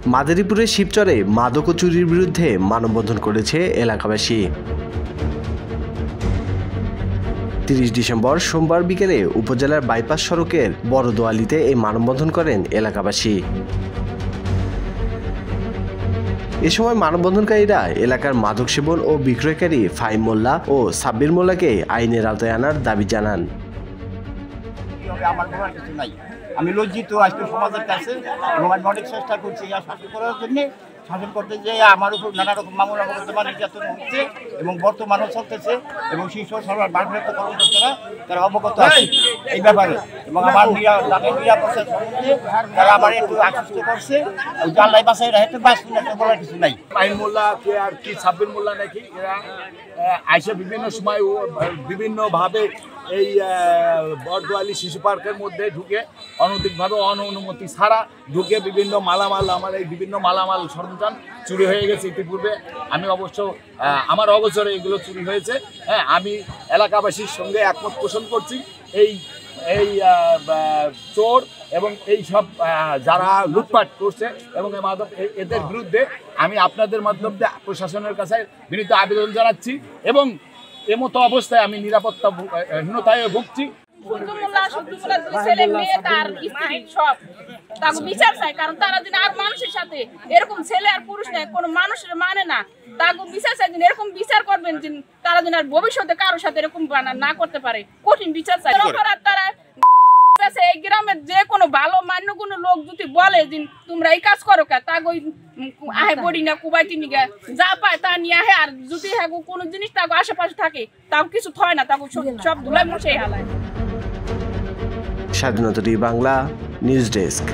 মাদারীপুরের শিবচরে মাদক ও চুরির বিরুদ্ধে মানববন্ধন করেছে এলাকাবাসী। ৩০ ডিসেম্বর সোমবার বিকেলে উপজেলার বাইপাস সড়কের বড়দোয়ালিতে এই মানববন্ধন করেন এলাকাবাসী। এ সময় মানববন্ধনকারীরা এলাকার মাদক সেবন ও বিক্রয়কারী ফাহিম মোল্লা ও সাব্বির মোল্লাকে আইনের আওতায় আনার দাবি জানান। আমি লজ্জিত আজকে সমাজের কাছে এবং আমি অনেক চেষ্টা করছি শাসন করার জন্য। শাসন করতে যেয়ে আমার উপর নানা রকম মামলা মোকদ্দমা নির্যাতন হচ্ছে এবং বর্তমানও চলতেছে এবং শীর্ষ সরকার ভারপ্রাপ্ত কর্মকর্তারা তারা অবগত আছে এই ব্যাপারে এবং আমার নিরাপত্তার সম্বন্ধে তারা আমার একটু আশ্বস্ত করছে। ওই জানলাই বাসায় রাখতে বলার কিছু নাই। ফাহিম মোল্লা কে আর কি সাব্বির মোল্লা নাকি এরা আইসা বিভিন্ন সময় বিভিন্নভাবে এই বড়দোয়ালি শিশু পার্কের মধ্যে ঢুকে অনৈতিকভাবে অনুমতি ছাড়া ঢুকে বিভিন্ন মালামাল আমার এই বিভিন্ন মালামাল সরঞ্জাম চুরি হয়ে গেছে ইতিপূর্বে। আমি অবশ্য আমার অগোচরে এগুলো চুরি হয়েছে। হ্যাঁ, আমি এলাকাবাসীর সঙ্গে একমত পোষণ করছি। এই চোর এবং এই সব যারা লুটপাট করছে এবং এদের বিরুদ্ধে আমি আপনাদের মাধ্যমে প্রশাসনের কাছে বিনীত আবেদন জানাচ্ছি এবং এমতো অবস্থায় আমি নিরাপত্তাহীনতায় ভুগছি। ছেলে মেয়ে তার স্ত্রী সব তাকে বিচার চাই, কারণ তারা দিন আর মানুষের সাথে এরকম ছেলে আর পুরুষ নেই, কোনো মানুষের মানে না। তাকে বিচার চাই, দিন এরকম বিচার করবেন যে তারা দিন আর ভবিষ্যতে কারোর সাথে এরকম না করতে পারে। কঠিন বিচার চাই। তারা এই গ্রামের যে কোনো ভালো মান্য কোনো লোক যদি বলে যে তোমরা এই কাজ করো কে, তা আহে বডি না কুবাইটি নিগে যা পায় তা নিয়ে আহে। আর যদি কোনো জিনিস তাকে আশেপাশে থাকে তাও কিছু থয় না, তাকে সব ধুলাই মুছে হালায়। স্বাধীনতা টিভি বাংলা নিউজ ডেস্ক।